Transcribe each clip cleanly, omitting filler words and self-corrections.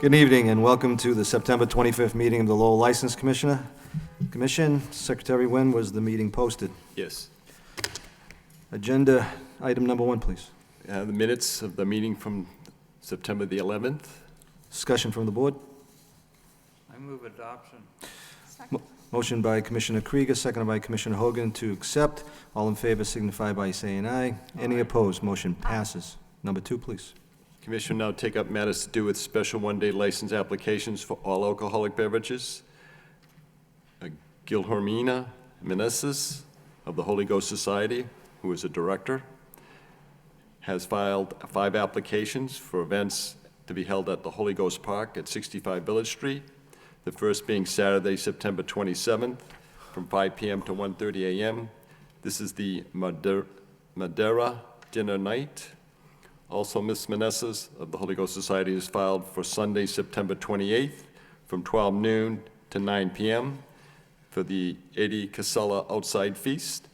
Good evening and welcome to the September 25th meeting of the Lowell License Commission. Secretary, when was the meeting posted? Yes. Agenda item number 1, please. The minutes of the meeting from September the 11th. Discussion from the board. I move adoption. Motion by Commissioner Krieger, seconded by Commissioner Hogan to accept. All in favor signify by saying aye. Any opposed? Motion passes. Number 2, please. Commission will now take up matters to do with special one-day license applications for all alcoholic beverages. Guilhermina Meneses of the Holy Ghost Society, who is a director, has filed 5 applications for events to be held at the Holy Ghost Park at 65 Village Street. The first being Saturday, September 27th, from 5 p.m. to 1:30 a.m. This is the Madeira Dinner Night. Also, Ms. Meneses of the Holy Ghost Society has filed for Sunday, September 28th, from 12 noon to 9 p.m. for the Eddie Casella Outside Feast.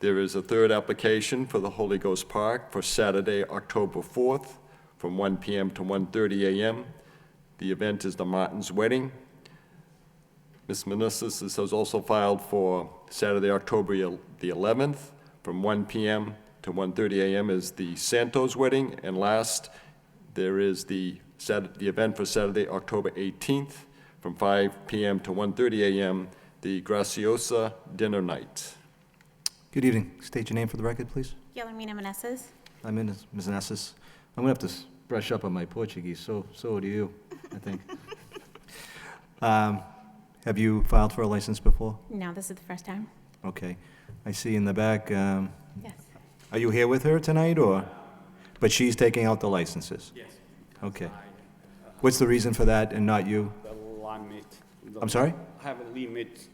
There is a third application for the Holy Ghost Park for Saturday, October 4th, from 1 p.m. to 1:30 a.m. The event is the Martin's Wedding. Ms. Meneses has also filed for Saturday, October the 11th, from 1 p.m. to 1:30 a.m. is the Santos Wedding. And last, there is the event for Saturday, October 18th, from 5 p.m. to 1:30 a.m., the Graciosa Dinner Night. Good evening. State your name for the record, please. Guilhermina Meneses. I'm in, Ms. Nessus. I'm going to have to brush up on my Portuguese. So do you, I think. Have you filed for a license before? No, this is the first time. Okay. I see in the back, Yes. are you here with her tonight, or? But she's taking out the licenses? Yes. Okay. What's the reason for that and not you? The limit. I'm sorry? I have a limit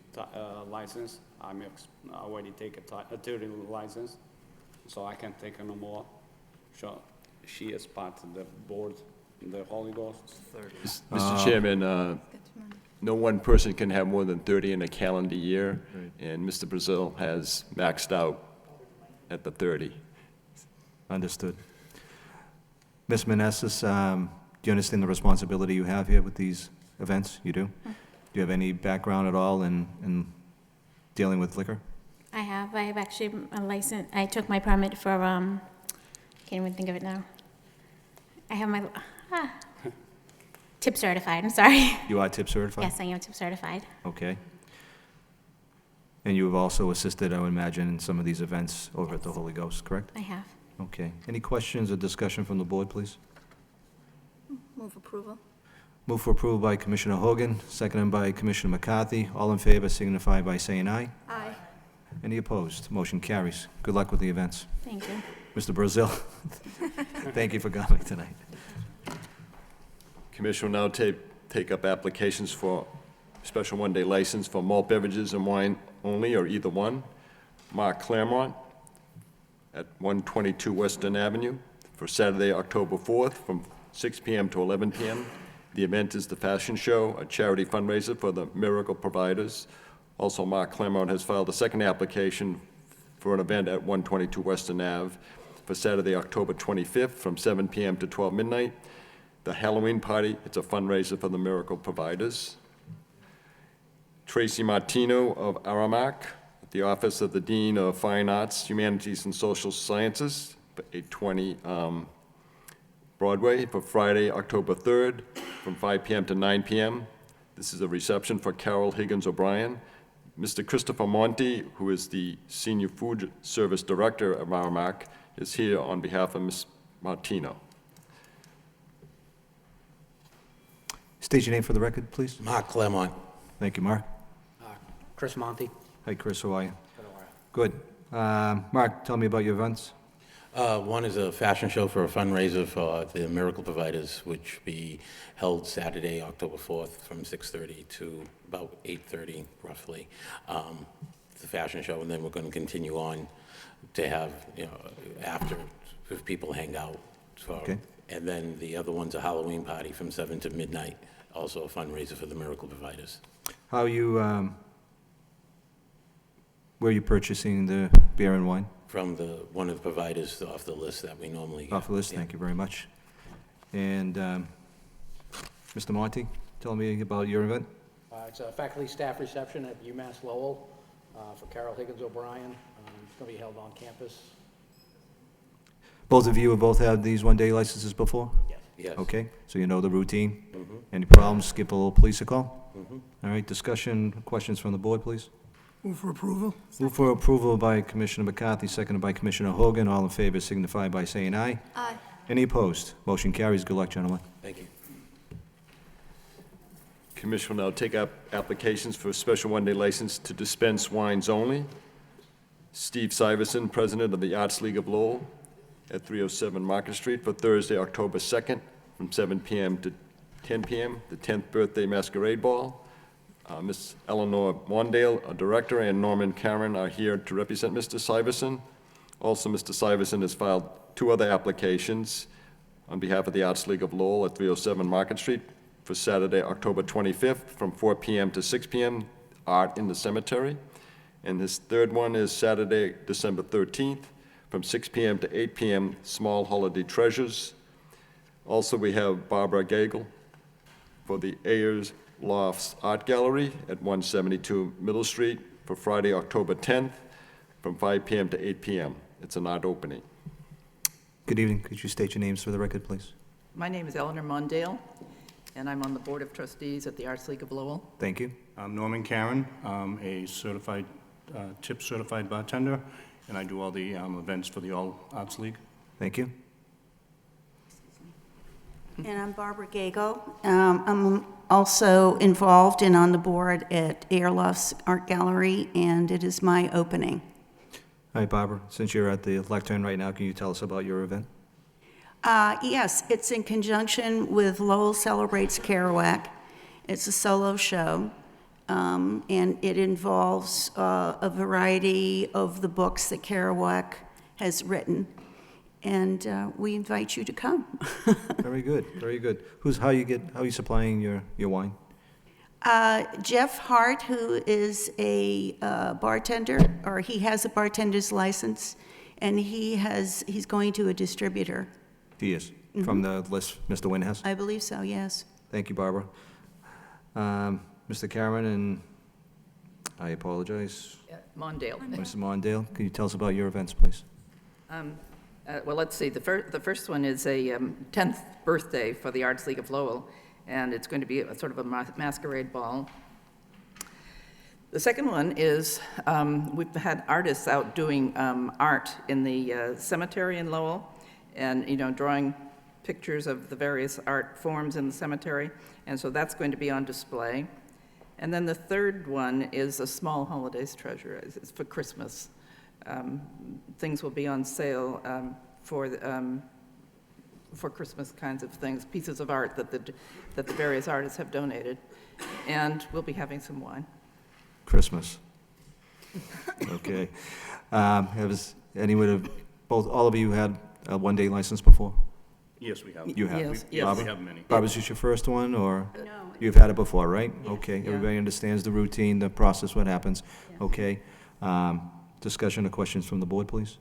license. Already take a 30 license, so I can't take no more. So she is part of the board, the Holy Ghost. Mr. Chairman, no one person can have more than 30 in a calendar year, and Mr. Brazil has maxed out at the 30. Understood. Ms. Meneses, do you understand the responsibility you have here with these events? You do? Do you have any background at all in dealing with liquor? I have actually a license. I took my permit for, can't even think of it now. I have my, tip certified, I'm sorry. You are tip certified? Yes, I am tip certified. Okay. And you have also assisted, I would imagine, in some of these events over at the Holy Ghost, correct? I have. Okay. Any questions or discussion from the board, please? Move approval. Move for approval by Commissioner Hogan, seconded by Commissioner McCarthy. All in favor signify by saying aye. Aye. Any opposed? Motion carries. Good luck with the events. Thank you. Mr. Brazil, thank you for coming tonight. Commission will now take up applications for special one-day license for malt beverages and wine only, or either one. Mark Claremont at 122 Western Avenue for Saturday, October 4th, from 6 p.m. to 11 p.m. The event is the fashion show, a charity fundraiser for the Miracle Providers. Also, Mark Claremont has filed a second application for an event at 122 Western Ave for Saturday, October 25th, from 7 p.m. to 12 midnight. The Halloween party, it's a fundraiser for the Miracle Providers. Tracy Martino of Aramac, at the Office of the Dean of Fine Arts, Humanities, and Social Sciences, 820 Broadway, for Friday, October 3rd, from 5 p.m. to 9 p.m. This is a reception for Carol Higgins O'Brien. Mr. Christopher Monti, who is the Senior Food Service Director of Aramac, is here on behalf of Ms. Martino. State your name for the record, please. Mark Claremont. Thank you, Mark. Chris Monty. Hi, Chris, how are you? Good. Mark, tell me about your events. One is a fashion show for a fundraiser for the Miracle Providers, which will be held Saturday, October 4th, from 6:30 to about 8:30, roughly. The fashion show, and then we're going to continue on to have, after, if people hang out. So, Okay. And then the other one's a Halloween party from 7 to midnight, also a fundraiser for the Miracle Providers. How you, where are you purchasing the beer and wine? From one of the providers off the list that we normally get. Off the list, Yeah. thank you very much. And Mr. Monty, tell me about your event. It's a faculty staff reception at UMass Lowell for Carol Higgins O'Brien. It's going to be held on campus. Both of you have both had these one-day licenses before? Yes. Yes. Okay, so you know the routine? Mhm. Any problems, give a little police a call? Mhm. All right, discussion, questions from the board, please? Move for approval? Move for approval by Commissioner McCarthy, seconded by Commissioner Hogan. All in favor signify by saying aye. Aye. Any opposed? Motion carries. Good luck, gentlemen. Thank you. Commission will now take up applications for a special one-day license to dispense wines only. Steve Syverson, President of the Arts League of Lowell, at 307 Market Street for Thursday, October 2nd, from 7 p.m. to 10 p.m., the 10th Birthday Masquerade Ball. Ms. Eleanor Mondale, a director, and Norman Cameron are here to represent Mr. Syverson. Also, Mr. Syverson has filed 2 other applications on behalf of the Arts League of Lowell at 307 Market Street for Saturday, October 25th, from 4 p.m. to 6 p.m., Art in the Cemetery. And his third one is Saturday, December 13th, from 6 p.m. to 8 p.m., Small Holiday Treasures. Also, we have Barbara Gagel for the Ayers Lofts Art Gallery at 172 Middle Street for Friday, October 10th, from 5 p.m. to 8 p.m. It's an art opening. Good evening. Could you state your names for the record, please? My name is Eleanor Mondale, and I'm on the Board of Trustees at the Arts League of Lowell. Thank you. I'm Norman Karen. I'm a certified, tip-certified bartender, and I do all the events for the All Arts League. Thank you. And I'm Barbara Gago. I'm also involved and on the board at Airlofts Art Gallery, and it is my opening. All right, Barbara, since you're at the lectern right now, can you tell us about your event? Yes, it's in conjunction with Lowell Celebrates Kerouac. It's a solo show, and it involves a variety of the books that Kerouac has written. And we invite you to come. Very good, very good. How are you supplying your wine? Jeff Hart, who is a bartender, or he has a bartender's license, and he's going to a distributor. He is, from the list Mr. Wynn has? I believe so, yes. Thank you, Barbara. Mr. Cameron, and I apologize, Mondale. Mrs. Mondale, can you tell us about your events, please? Well, let's see, the first one is a 10th birthday for the Arts League of Lowell, and it's going to be a sort of a masquerade ball. The second one is, we've had artists out doing art in the cemetery in Lowell, and, drawing pictures of the various art forms in the cemetery, and so that's going to be on display. And then the third one is a Small Holidays Treasure. It's for Christmas. Things will be on sale for Christmas kinds of things, pieces of art that the various artists have donated, and we'll be having some wine. Christmas. Okay. All of you had a one-day license before? Yes, we have. You have? Yes, Yes, Barbara? we have many. Barbara, is this your first one, or? No. You've had it before, right? Okay, Yeah. everybody understands the routine, the process, what happens? Okay. Discussion or questions from the board, please?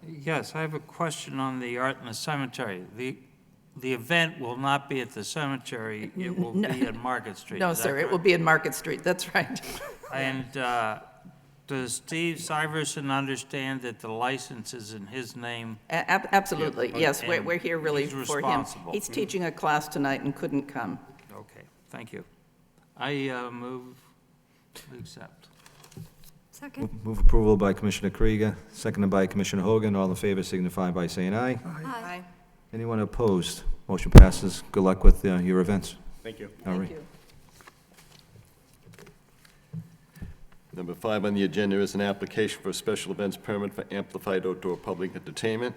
Yes, I have a question on the art in the cemetery. The event will not be at the cemetery, it will No. be at Market Street. No, is that sir, it will correct? be in Market Street, that's right. And does Steve Syverson understand that the license is in his name? Absolutely, Yeah, yes, and we're here really he's for him. responsible. He's teaching a class tonight and couldn't come. Okay, thank you. I move to accept. Second? Move approval by Commissioner Krieger, seconded by Commissioner Hogan. All in favor signify by saying aye. Aye. Anyone opposed? Motion passes. Good luck with your events. Thank you. All Thank right. you. Number 5 on the agenda is an application for a special events permit for amplified outdoor public entertainment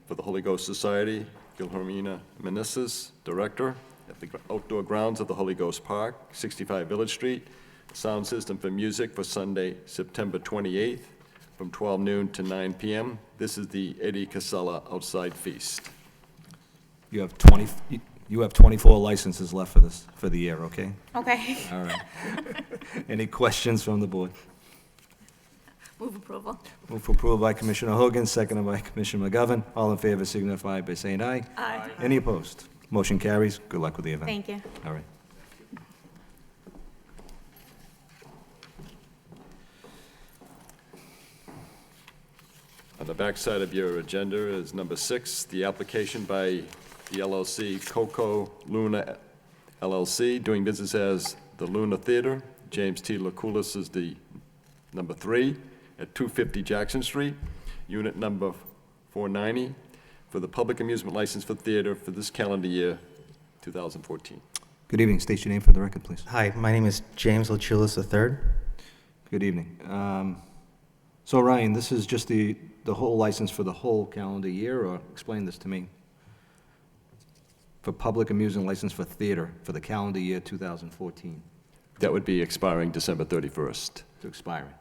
for the Holy Ghost Society, Gilhermina Meneses, Director, at the outdoor grounds of the Holy Ghost Park, 65 Village Street. Sound system for music for Sunday, September 28th, from 12 noon to 9 p.m. This is the Eddie Casella Outside Feast. You have 24 licenses left for the year, okay? Okay. All right. Any questions from the board? Move approval? Move for approval by Commissioner Hogan, seconded by Commissioner McGovern. All in favor signify by saying aye. Aye. Any opposed? Motion carries. Good luck with the event. Thank you. All right. On the backside of your agenda is number 6, the application by the LLC Coco Luna LLC, doing business as the Luna Theater. James T. Lakulis is the number 3 at 250 Jackson Street, unit number 490, for the public amusement license for theater for this calendar year, 2014. Good evening. State your name for the record, please. Hi, my name is James Lachulis III. Good evening. So Ryan, this is just the whole license for the whole calendar year, or explain this to me? For public amusement license for theater for the calendar year 2014, That would be expiring December 31st. to expiring.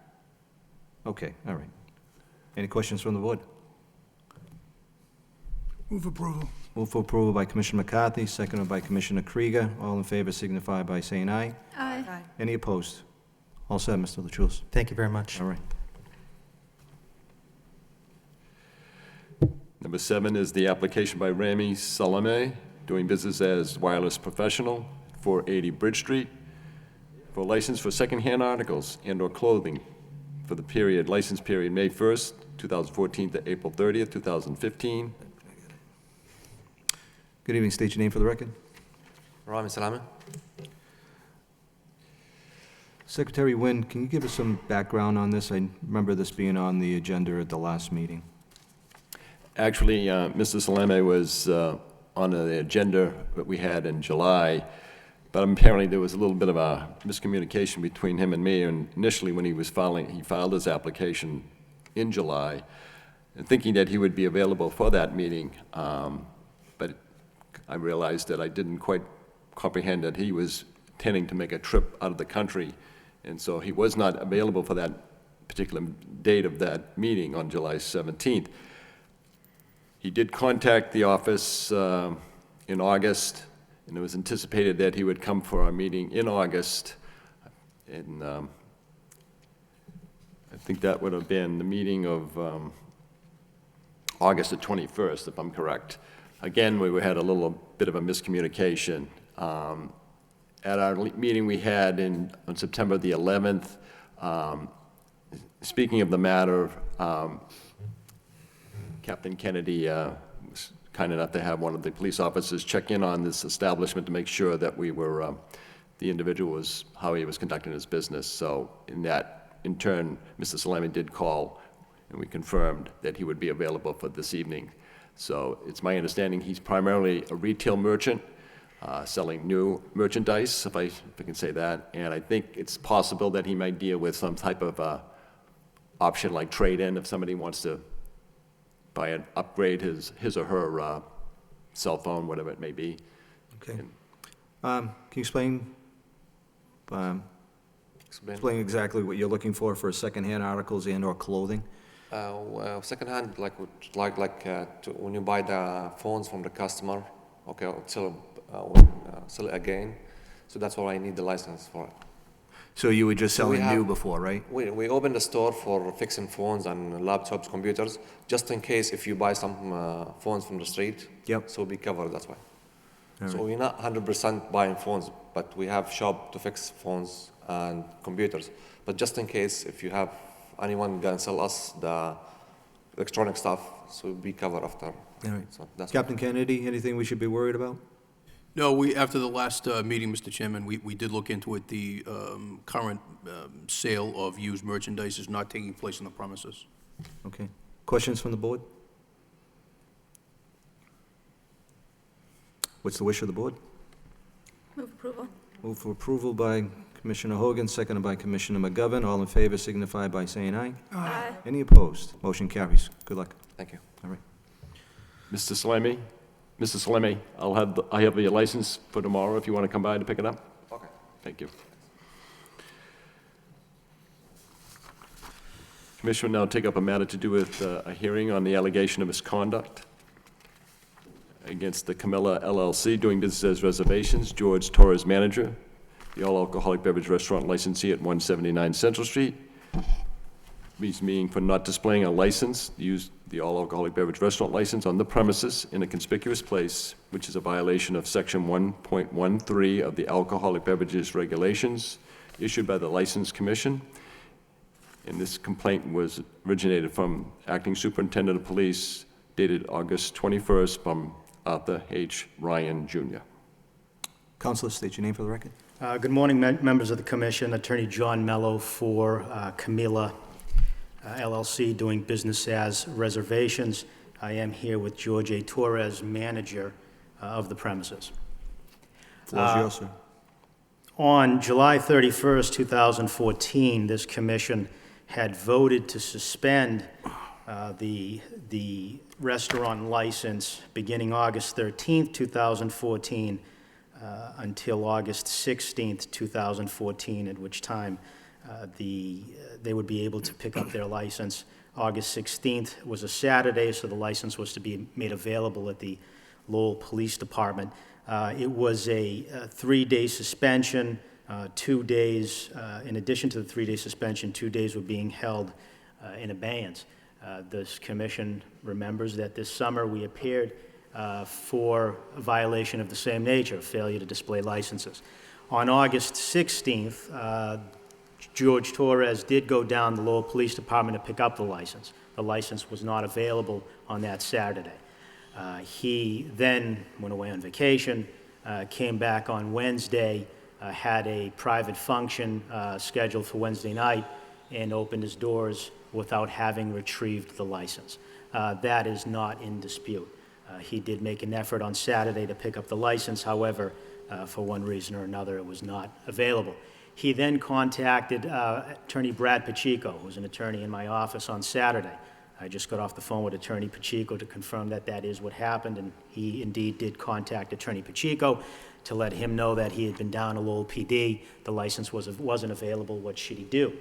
Okay, all right. Any questions from the board? Move approval. Move for approval by Commissioner McCarthy, seconded by Commissioner Krieger. All in favor signify by saying aye. Aye. Any opposed? All set, Mr. Lachulis. Thank you very much. All right. Number 7 is the application by Rami Salame, doing business as wireless professional, 480 Bridge Street, for a license for secondhand articles and/or clothing for the period, license period, May 1st, 2014 to April 30th, 2015. Good evening. State your name for the record. Rami Salame. Secretary Wynn, can you give us some background on this? I remember this being on the agenda at the last meeting. Actually, Mr. Salame was on the agenda that we had in July, but apparently there was a little bit of a miscommunication between him and me, and initially when he filed his application in July, and thinking that he would be available for that meeting, but I realized that I didn't quite comprehend that he was intending to make a trip out of the country, and so he was not available for that particular date of that meeting on July 17th. He did contact the office in August, and it was anticipated that he would come for our meeting in August. And I think that would have been the meeting of August the 21st, if I'm correct. Again, we had a little bit of a miscommunication. At our meeting we had on September the 11th, speaking of the matter, Captain Kennedy was kind enough to have one of the police officers check in on this establishment to make sure that we were, the individual was, how he was conducting his business. So in turn, Mr. Salami did call, and we confirmed that he would be available for this evening. So it's my understanding he's primarily a retail merchant, selling new merchandise, if I can say that. And I think it's possible that he might deal with some type of option like trade-in if somebody wants to buy and upgrade his or her cell phone, whatever it may be. Okay. Can you explain exactly what you're looking for secondhand articles and/or clothing? Well, secondhand, when you buy the phones from the customer, okay, sell it again. So that's what I need the license for. So you were just selling new before, right? We opened a store for fixing phones and laptops, computers, just in case if you buy some phones from the street. Yep. So we cover, that's why. All So right. we're not 100% buying phones, but we have shop to fix phones and computers. But just in case if you have anyone gonna sell us the electronic stuff, so we cover after. All right. So that's Captain Kennedy, anything we should be worried about? No, after the last meeting, Mr. Chairman, we did look into it. The current sale of used merchandise is not taking place on the premises. Okay. Questions from the board? What's the wish of the board? Move approval. Move for approval by Commissioner Hogan, seconded by Commissioner McGovern. All in favor signify by saying aye. Aye. Any opposed? Motion carries. Good luck. Thank you. All right. Mr. Salami, I have your license for tomorrow if you want to come by to pick it up. Okay. Thank you. Commission will now take up a matter to do with a hearing on the allegation of misconduct against the Camilla LLC, doing business as Reservations, George Torres, manager, the all-alcoholic beverage restaurant licensee at 179 Central Street. Reason being for not displaying a license, the the all-alcoholic beverage restaurant license on the premises in a conspicuous place, which is a violation of Section 1.13 of the Alcoholic Beverages Regulations issued by the License Commission. And this complaint was originated from Acting Superintendent of Police, dated August 21st, from Arthur H. Ryan, Jr. Counselor, state your name for the record. Good morning, members of the commission. Attorney John Mello for Camila LLC, doing business as Reservations. I am here with George A. Torres, manager of the premises. Floor is yours, sir. On July 31st, 2014, this commission had voted to suspend the restaurant license beginning August 13th, 2014, until August 16th, 2014, at which time they would be able to pick up their license. August 16th was a Saturday, so the license was to be made available at the Lowell Police Department. It was a 3-day suspension. 2 days, in addition to the 3-day suspension, 2 days were being held in abeyance. This commission remembers that this summer we appeared for a violation of the same nature, failure to display licenses. On August 16th, George Torres did go down to the Lowell Police Department to pick up the license. The license was not available on that Saturday. He then went away on vacation, came back on Wednesday, had a private function scheduled for Wednesday night, and opened his doors without having retrieved the license. That is not in dispute. He did make an effort on Saturday to pick up the license. However, for one reason or another, it was not available. He then contacted Attorney Brad Pacheco, who's an attorney in my office, on Saturday. I just got off the phone with Attorney Pacheco to confirm that that is what happened, and he indeed did contact Attorney Pacheco to let him know that he had been down to Lowell PD. The license wasn't available. What should he do?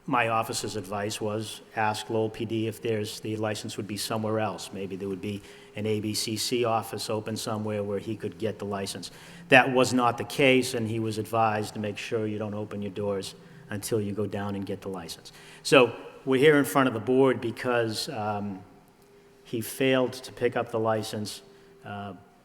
My office's advice was ask Lowell PD if the license would be somewhere else. Maybe there would be an ABCC office open somewhere where he could get the license. That was not the case, and he was advised to make sure you don't open your doors until you go down and get the license. So we're here in front of the board because he failed to pick up the license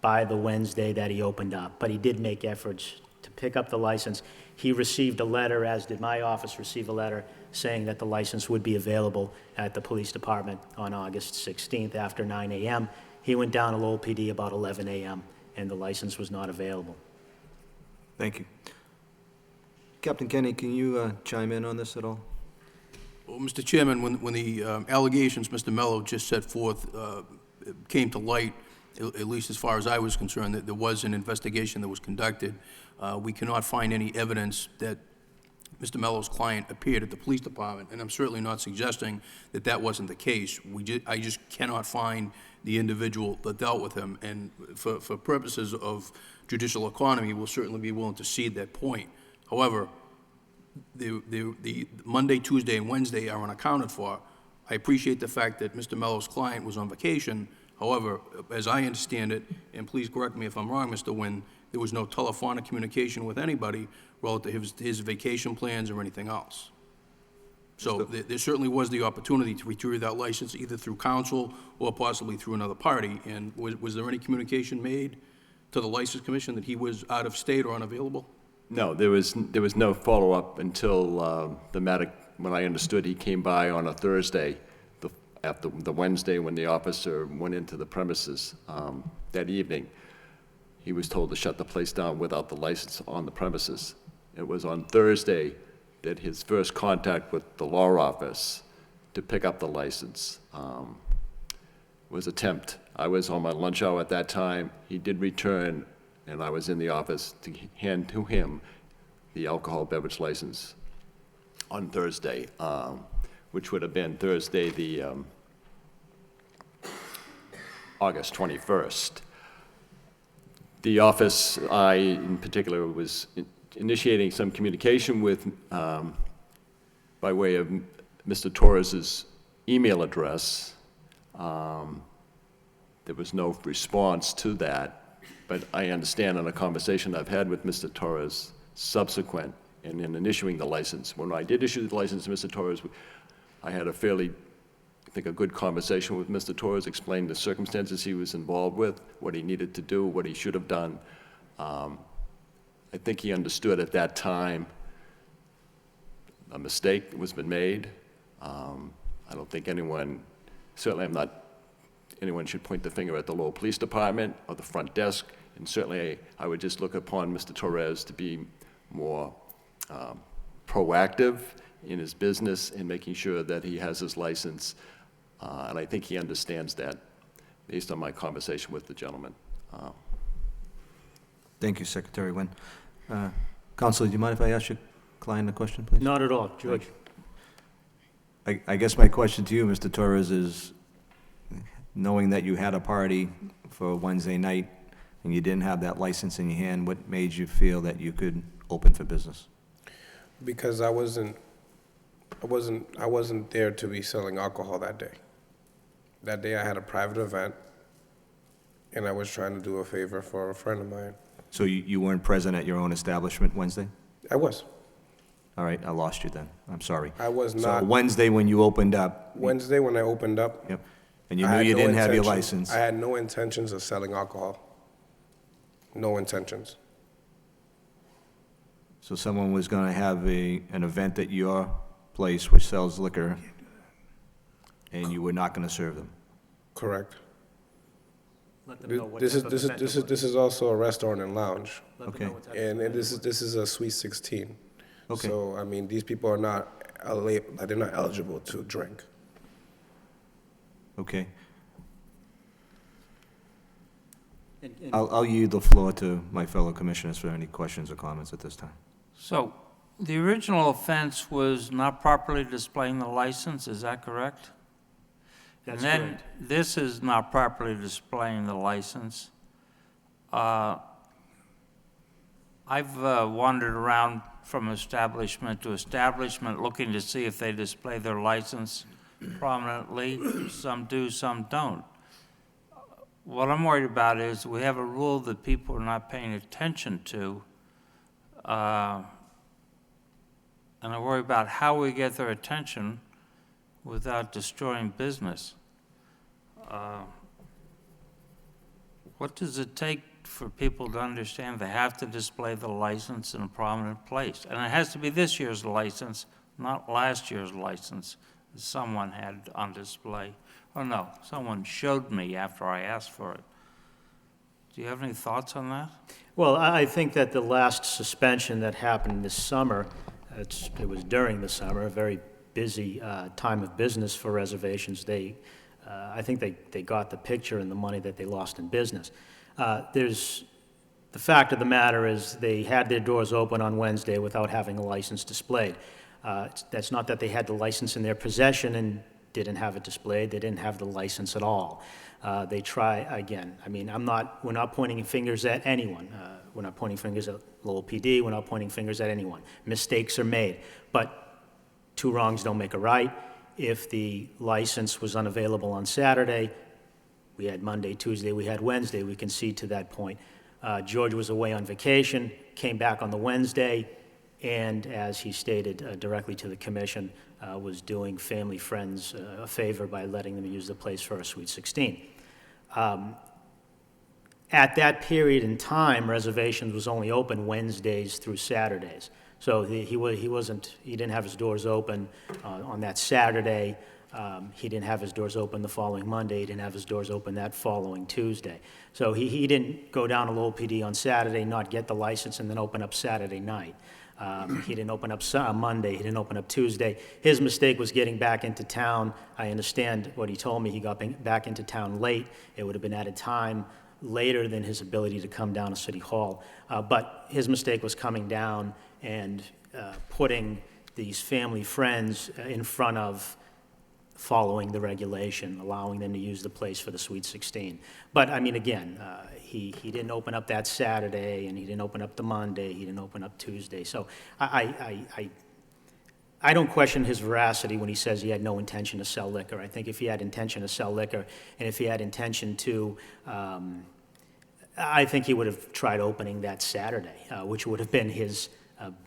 by the Wednesday that he opened up, but he did make efforts to pick up the license. He received a letter, as did my office receive a letter, saying that the license would be available at the police department on August 16th after 9 a.m. He went down to Lowell PD about 11 a.m., and the license was not available. Thank you. Captain Kenny, can you chime in on this at all? Well, Mr. Chairman, when the allegations Mr. Mello just set forth came to light, at least as far as I was concerned, that there was an investigation that was conducted, we cannot find any evidence that Mr. Mello's client appeared at the police department, and I'm certainly not suggesting that that wasn't the case. I just cannot find the individual that dealt with him, and for purposes of judicial economy, we'll certainly be willing to cede that point. However, the Monday, Tuesday, and Wednesday are unaccounted for. I appreciate the fact that Mr. Mello's client was on vacation. However, as I understand it, and please correct me if I'm wrong, Mr. Nguyen, there was no telephonic communication with anybody relative to his vacation plans or anything else. So there certainly was the opportunity to retrieve that license either through counsel or possibly through another party. And was there any communication made to the License Commission that he was out of state or unavailable? No, there was no follow-up until the matter, when I understood he came by on a Thursday, after the Wednesday when the officer went into the premises that evening. He was told to shut the place down without the license on the premises. It was on Thursday that his first contact with the law office to pick up the license was attempt. I was on my lunch hour at that time. He did return, and I was in the office to hand to him the alcohol beverage license on Thursday, which would have been Thursday, the August 21st. The office, I in particular, was initiating some communication with, by way of Mr. Torres's email address. There was no response to that, but I understand in a conversation I've had with Mr. Torres subsequent and in issuing the license. When I did issue the license to Mr. Torres, I had a fairly think, a good conversation with Mr. Torres, explained the circumstances he was involved with, what he needed to do, what he should have done. I think he understood at that time a mistake was been made. I don't think anyone, certainly anyone should point the finger at the Lowell Police Department or the front desk, and certainly I would just look upon Mr. Torres to be more proactive in his business in making sure that he has his license, and I think he understands that based on my conversation with the gentleman. Thank you, Secretary Nguyen. Counselor, do you mind if I ask your client a question, please? Not at all, George. I guess my question to you, Mr. Torres, is knowing that you had a party for Wednesday night and you didn't have that license in your hand, what made you feel that you could open for business? Because I wasn't there to be selling alcohol that day. That day I had a private event, and I was trying to do a favor for a friend of mine. So you weren't present at your own establishment Wednesday? I was. All right, I lost you then. I'm sorry. I was So not. Wednesday when you opened up, Wednesday when I opened up, yep, and you I knew had you no didn't have your intention- license. I had no intentions of selling alcohol. No intentions. So someone was going to have an event at your place which sells liquor, and you were not going to serve them? Correct. Let them know what This type of event it was. is also a restaurant and lounge, Let them Okay. know what type of and event it this is a Sweet 16. Okay. So I mean, these people are they're not eligible to drink. Okay. And- I'll yield the floor to my fellow commissioners for any questions or comments at this time. So the original offense was not properly displaying the license, is that correct? That's And then correct. this is not properly displaying the license. I've wandered around from establishment to establishment looking to see if they display their license prominently. Some do, some don't. What I'm worried about is we have a rule that people are not paying attention to, and I worry about how we get their attention without destroying business. What does it take for people to understand they have to display the license in a prominent place? And it has to be this year's license, not last year's license that someone had on display. Oh, no, someone showed me after I asked for it. Do you have any thoughts on that? Well, I think that the last suspension that happened this summer, it was during the summer, a very busy time of business for reservations. I think they got the picture and the money that they lost in business. The fact of the matter is they had their doors open on Wednesday without having a license displayed. That's not that they had the license in their possession and didn't have it displayed. They didn't have the license at all. They try, again, I mean, we're not pointing fingers at anyone. We're not pointing fingers at Lowell PD. We're not pointing fingers at anyone. Mistakes are made. But two wrongs don't make a right. If the license was unavailable on Saturday, we had Monday, Tuesday, we had Wednesday, we concede to that point. George was away on vacation, came back on the Wednesday, and as he stated directly to the commission, was doing family friends a favor by letting them use the place for a Sweet 16. At that period in time, reservations was only open Wednesdays through Saturdays. So he didn't have his doors open on that Saturday. He didn't have his doors open the following Monday. He didn't have his doors open that following Tuesday. So he didn't go down to Lowell PD on Saturday, not get the license, and then open up Saturday night. He didn't open up Monday. He didn't open up Tuesday. His mistake was getting back into town. I understand what he told me. He got back into town late. It would have been at a time later than his ability to come down to City Hall. But his mistake was coming down and putting these family friends in front of following the regulation, allowing them to use the place for the Sweet 16. But, I mean, again, he didn't open up that Saturday, and he didn't open up the Monday, he didn't open up Tuesday. So I don't question his veracity when he says he had no intention to sell liquor. I think if he had intention to sell liquor, and if he had intention to, I think he would have tried opening that Saturday, which would have been his,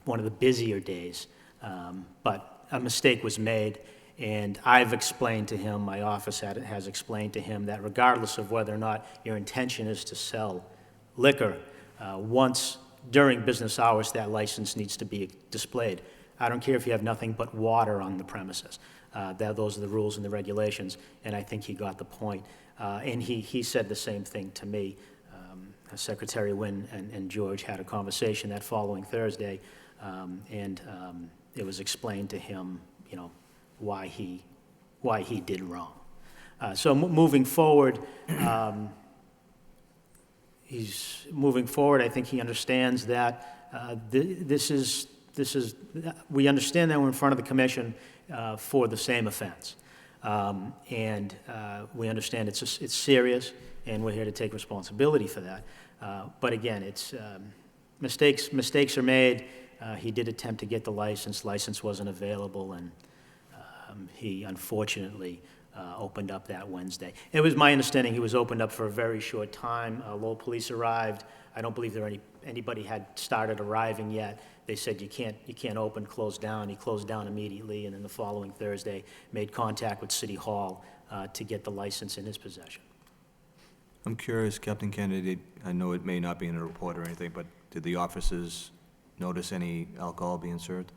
one of the busier days. But a mistake was made, And I've explained to him, my office has explained to him that regardless of whether or not your intention is to sell liquor, once during business hours, that license needs to be displayed. I don't care if you have nothing but water on the premises. Those are the rules and the regulations, and I think he got the point. And he said the same thing to me. Secretary Wynn and George had a conversation that following Thursday, and it was explained to him, you know, why he did wrong. So moving forward, he's moving forward. I think he understands that we understand that we're in front of the commission for the same offense. And we understand it's serious, and we're here to take responsibility for that. But again, it's mistakes are made. He did attempt to get the license wasn't available, and he unfortunately opened up that Wednesday. It was my understanding he was opened up for a very short time. Lowell police arrived. I don't believe anybody had started arriving yet. They said you can't open, close down. He closed down immediately, and then the following Thursday made contact with City Hall to get the license in his possession. I'm curious, Captain Kennedy, I know it may not be in a report or anything, but did the officers notice any alcohol being served?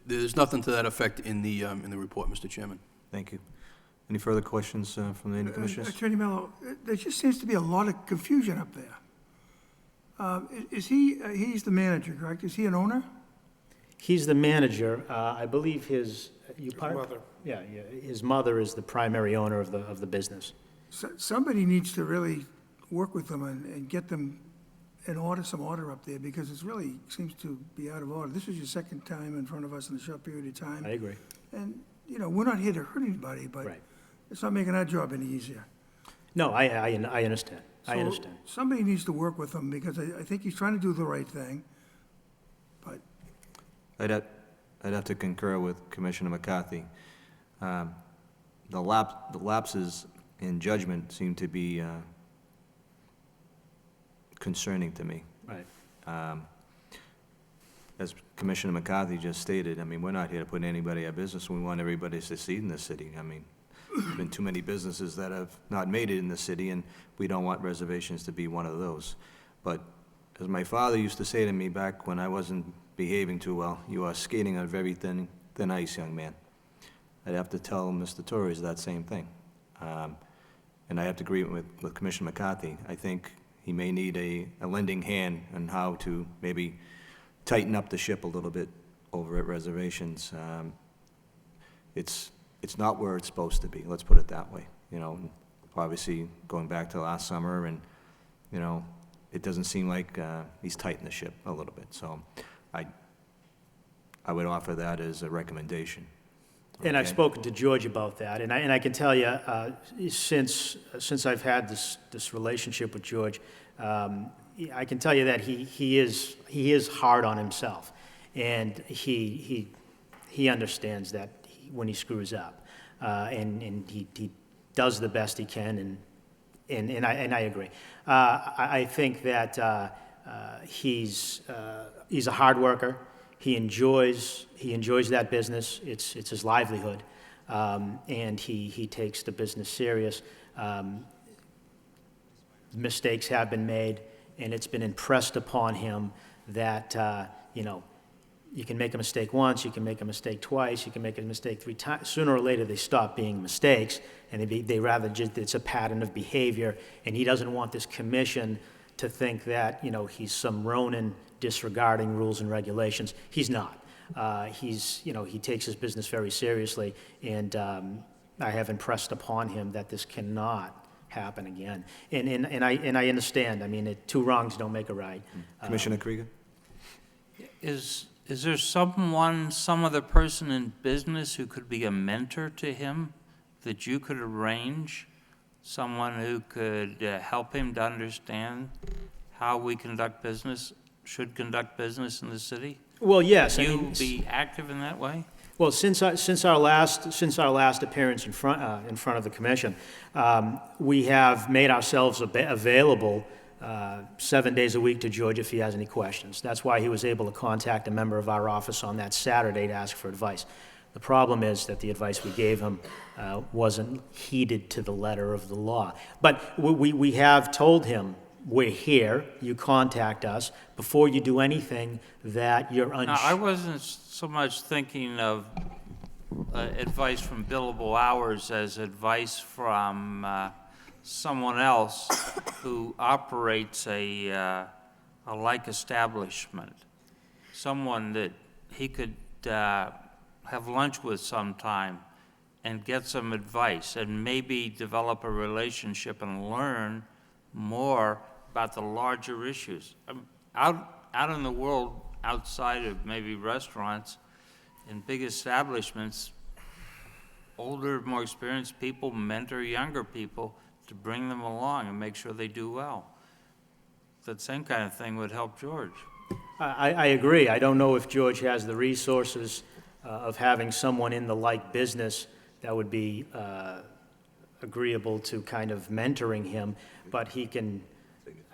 There's nothing to that effect in the report, Mr. Chairman. Thank you. Any further questions from any commissioners? Attorney Mello, there just seems to be a lot of confusion up there. He's the manager, correct? Is he an owner? He's the manager. I believe his mother. Yeah, his mother is the primary owner of the business. Somebody needs to really work with them and get them some order up there, because it really seems to be out of order. This is your second time in front of us in a short period of time. I agree. And, you know, we're not here to hurt anybody, but Right. it's not making our job any easier. No, I understand. I So understand. somebody needs to work with him, because I think he's trying to do the right thing, but I'd have to concur with Commissioner McCarthy. The lapses in judgment seem to be concerning to me. Right. As Commissioner McCarthy just stated, I mean, we're not here to put anybody out of business. We want everybody to succeed in this city. I mean, there's been too many businesses that have not made it in the city, and we don't want reservations to be one of those. But as my father used to say to me back when I wasn't behaving too well, you are skating on very thin ice, young man. I'd have to tell Mr. Torres that same thing. And I have to agree with Commissioner McCarthy. I think he may need a lending hand on how to maybe tighten up the ship a little bit over at reservations. It's not where it's supposed to be, let's put it that way. You know, obviously, going back to last summer, and, you know, it doesn't seem like he's tightened the ship a little bit. So I would offer that as a recommendation. And I've Okay? spoken to George about that, and I can tell you, since I've had this relationship with George, I can tell you that he is hard on himself, and he understands that when he screws up, and he does the best he can, and I agree. I think that he's a hard worker. He enjoys that business. It's his livelihood, and he takes the business serious. Mistakes have been made, and it's been impressed upon him that you know, you can make a mistake once, you can make a mistake twice, you can make a mistake 3 times. Sooner or later, they stop being mistakes, and they rather just, it's a pattern of behavior. And he doesn't want this commission to think that, you know, he's some Ronin disregarding rules and regulations. He's not. You know, he takes his business very seriously, and I have impressed upon him that this cannot happen again. And I understand. I mean, 2 wrongs don't make a right. Commissioner Krieger? Is there some other person in business who could be a mentor to him that you could arrange? Someone who could help him to understand how we should conduct business in the city? Well, yes. Would you be active in that way? Well, since our last appearance in front of the commission, we have made ourselves available 7 days a week to George if he has any questions. That's why he was able to contact a member of our office on that Saturday to ask for advice. The problem is that the advice we gave him wasn't heeded to the letter of the law. But we have told him, we're here, you contact us, before you do anything that you're Now, I wasn't so much thinking of advice from billable hours as advice from someone else who operates a like establishment, someone that he could have lunch with sometime and get some advice and maybe develop a relationship and learn more about the larger issues. Out in the world, outside of maybe restaurants, in big establishments, older, more experienced people mentor younger people to bring them along and make sure they do well. That same kind of thing would help George. I agree. I don't know if George has the resources of having someone in the like business that would be agreeable to kind of mentoring him, but he can,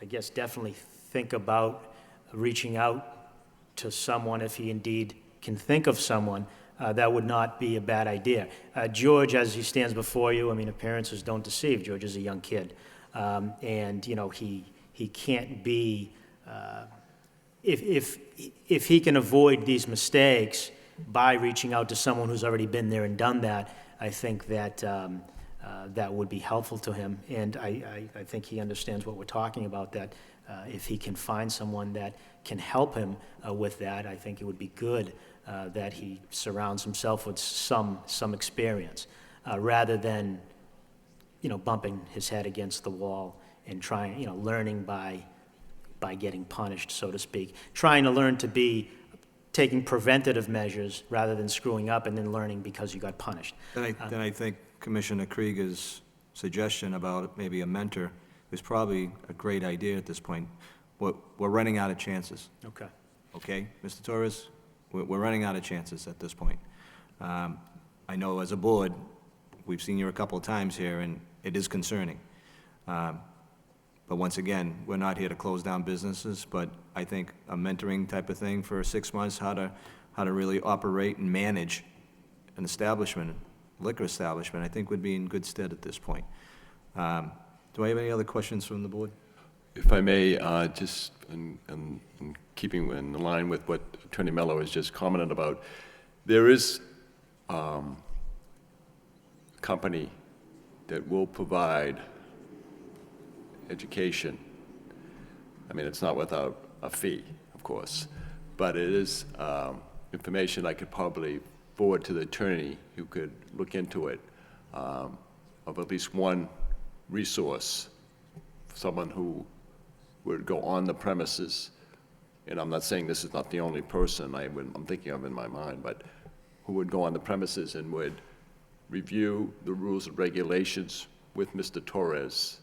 I guess, definitely think about reaching out to someone if he indeed can think of someone. That would not be a bad idea. George, as he stands before you, I mean, appearances don't deceive. George is a young kid. And, you know, he can't be, if he can avoid these mistakes by reaching out to someone who's already been there and done that, I think that that would be helpful to him. And I think he understands what we're talking about, that if he can find someone that can help him with that, I think it would be good that he surrounds himself with some experience, rather than, you know, bumping his head against the wall and trying, you know, learning by getting punished, so to speak. Trying to learn to be taking preventative measures rather than screwing up and then learning because you got punished. Then I think Commissioner Krieger's suggestion about maybe a mentor is probably a great idea at this point. We're running out of chances. Okay. Okay, Mr. Torres? We're running out of chances at this point. I know as a board, we've seen you a couple of times here, and it is concerning. But once again, we're not here to close down businesses, but I think a mentoring type of thing for 6 months, how to really operate and manage an establishment, liquor establishment, I think would be in good stead at this point. Do I have any other questions from the board? If I may, just in keeping in line with what Attorney Mello has just commented about, there is a company that will provide education. I mean, it's not without a fee, of course, but it is information I could probably forward to the attorney who could look into it, of at least one resource, someone who would go on the premises, and I'm not saying this is not the only person I'm thinking of in my mind, but who would go on the premises and would review the rules and regulations with Mr. Torres,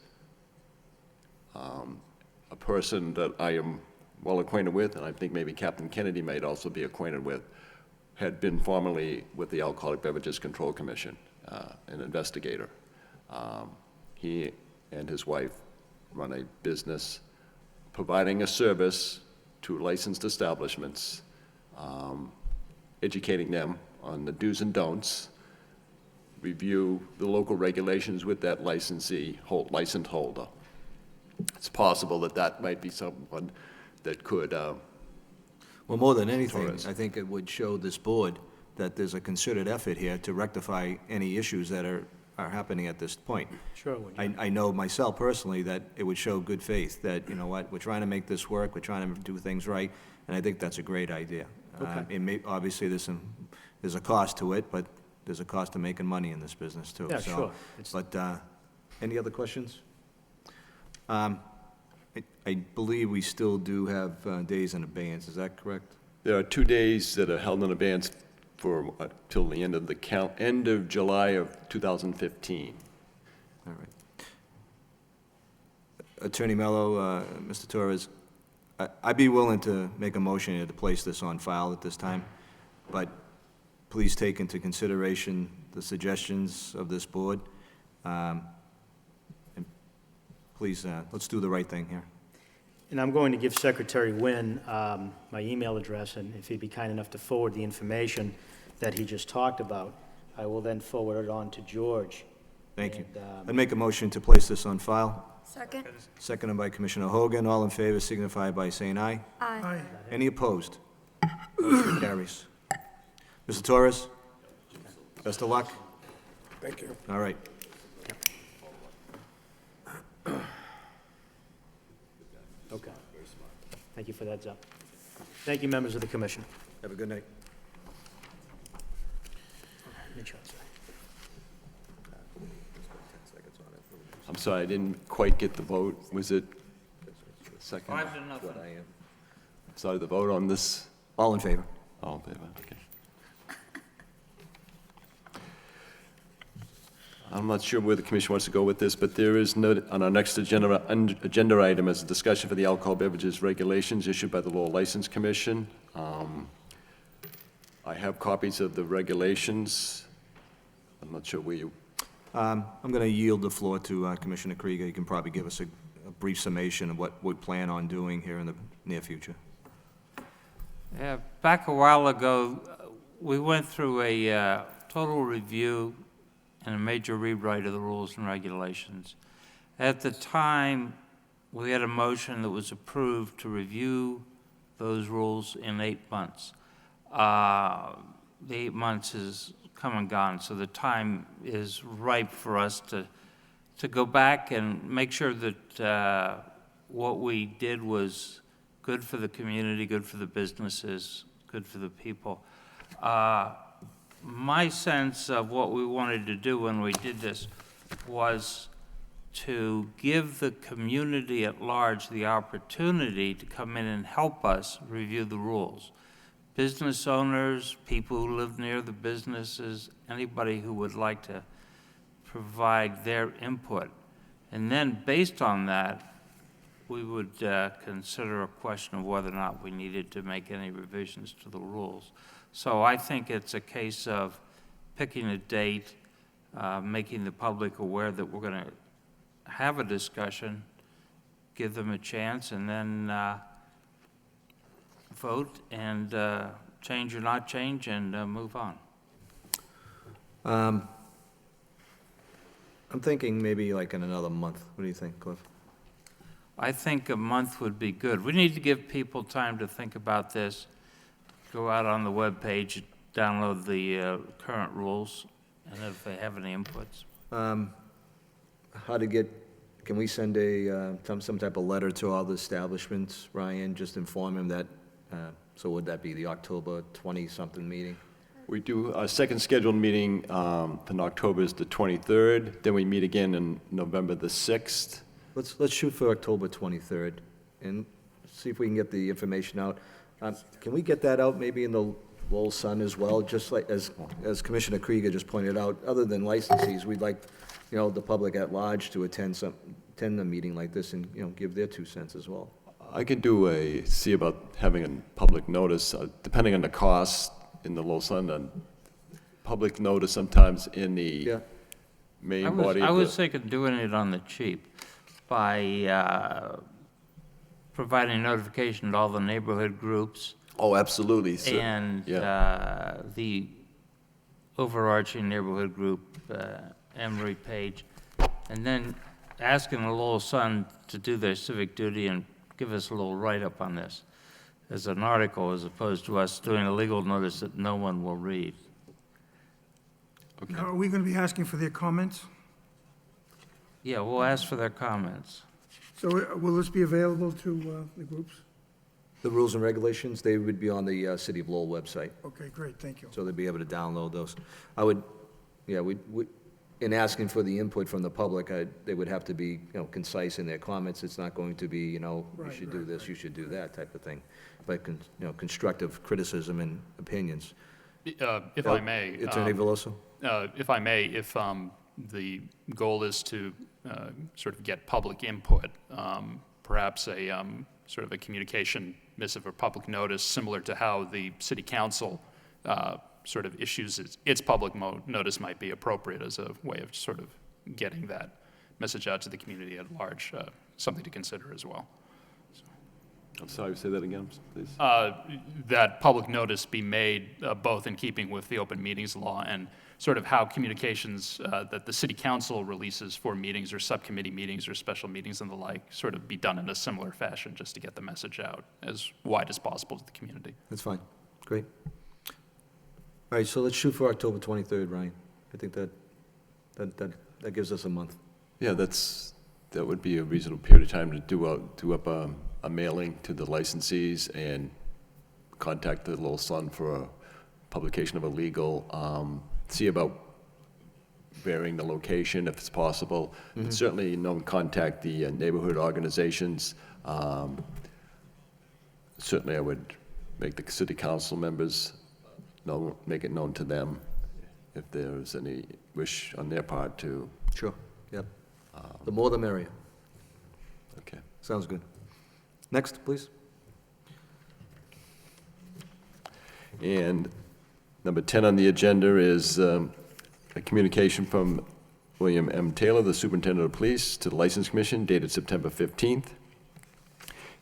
a person that I am well acquainted with, and I think maybe Captain Kennedy might also be acquainted with, had been formerly with the Alcoholic Beverages Control Commission, an investigator. He and his wife run a business providing a service to licensed establishments, educating them on the do's and don'ts, review the local regulations with that licensee, licensed holder. It's possible that that might be someone that could. Well, more than anything, I think it would show this board that there's a concerted effort here to rectify any issues that are happening at this point. Sure it would, yeah. I know myself personally that it would show good faith, that, you know what, we're trying to make this work, we're trying to do things right, and I think that's a great idea. Okay. Obviously, there's a cost to it, but there's a cost to making money in this business, too. Yeah, So, sure. But, any other questions? I believe we still do have days in abeyance, is that correct? There are 2 days that are held in advance for till the end of end of July of 2015. All right. Attorney Mello, Mr. Torres, I'd be willing to make a motion here to place this on file at this time, but please take into consideration the suggestions of this board. And please, let's do the right thing here. And I'm going to give Secretary Wynn my email address, and if he'd be kind enough to forward the information that he just talked about. I will then forward it on to George. Thank you. And, I'd make a motion to place this on file. Second. Seconded by Commissioner Hogan. All in favor signify by saying aye. Aye. Any opposed? Motion carries. Mr. Torres? Best of luck. Thank you. All right. Okay. Thank you for that heads up. Thank you, members of the commission. Have a good night. I'm sorry, I didn't quite get the vote. Was it second? 5-0. Sorry, the vote on this? All in favor? All in favor, okay. I'm not sure where the commission wants to go with this, but there is note on our next agenda item as a discussion for the alcohol beverages regulations issued by the Lowell License Commission. I have copies of the regulations. I'm not sure where you, I'm going to yield the floor to Commissioner Krieger. You can probably give us a brief summation of what we plan on doing here in the near future. Yeah, back a while ago, we went through a total review and a major rewrite of the rules and regulations. At the time, we had a motion that was approved to review those rules in 8 months. The 8 months is come and gone, so the time is ripe for us to go back and make sure that what we did was good for the community, good for the businesses, good for the people. My sense of what we wanted to do when we did this was to give the community at large the opportunity to come in and help us review the rules. Business owners, people who live near the businesses, anybody who would like to provide their input. And then based on that, we would consider a question of whether or not we needed to make any revisions to the rules. So I think it's a case of picking a date, making the public aware that we're going to have a discussion, give them a chance, and then vote and change or not change and move on. I'm thinking maybe like in another month. What do you think, Cliff? I think a month would be good. We need to give people time to think about this, go out on the webpage, download the current rules, and if they have any inputs. How to get, can we send some type of letter to all the establishments, Ryan, just inform them that, so would that be the October 20-something meeting? we do, our second scheduled meeting in October is the 23rd, then we meet again in November the 6th. Let's shoot for October 23rd and see if we can get the information out. Can we get that out maybe in the Lowell Sun as well, just like, as Commissioner Krieger just pointed out, other than licensees, we'd like, the public at large to attend a meeting like this and, give their 2 cents as well. I could see about having a public notice, depending on the cost in the Lowell Sun, and public notice sometimes in the main body of I the... was thinking doing it on the cheap by providing notification to all the neighborhood groups. Oh, absolutely. So, and the overarching neighborhood group, Emery Page, and then asking the Lowell Sun to do their civic duty and give us a little write-up on this as an article, as opposed to us doing a legal notice that no one will read. Okay. Now, are we going to be asking for their comments? Yeah, we'll ask for their comments. So will this be available to the groups? The rules and regulations, they would be on the City of Lowell website, Okay, great, thank you. so they'd be able to download those. I would, in asking for the input from the public, they would have to be, concise in their comments. It's not going to be, you should do this, you should do that type of thing, but, constructive criticism and opinions. If I may. Attorney Veloso? If I may, if the goal is to sort of get public input, perhaps a sort of a communication missive or public notice, similar to how the city council sort of issues its public notice, might be appropriate as a way of sort of getting that message out to the community at large, something to consider as well. I'm sorry, say that again, please. That public notice be made both in keeping with the open meetings law and sort of how communications that the city council releases for meetings or subcommittee meetings or special meetings and the like sort of be done in a similar fashion just to get the message out as wide as possible to the community. That's fine. Great. All right, so let's shoot for October 23rd, Ryan. I think that gives us a month. Yeah, that would be a reasonable period of time to do up a mailing to the licensees and contact the Lowell Sun for a publication of a legal, see about varying the location if it's possible. And certainly, contact the neighborhood organizations. Certainly, I would make the city council members make it known to them if there's any wish on their part to. Sure, yep. The more the merrier. Okay. Sounds good. Next, please. And number 10 on the agenda is a communication from William M. Taylor, the Superintendent of Police, to the License Commission dated September 15th.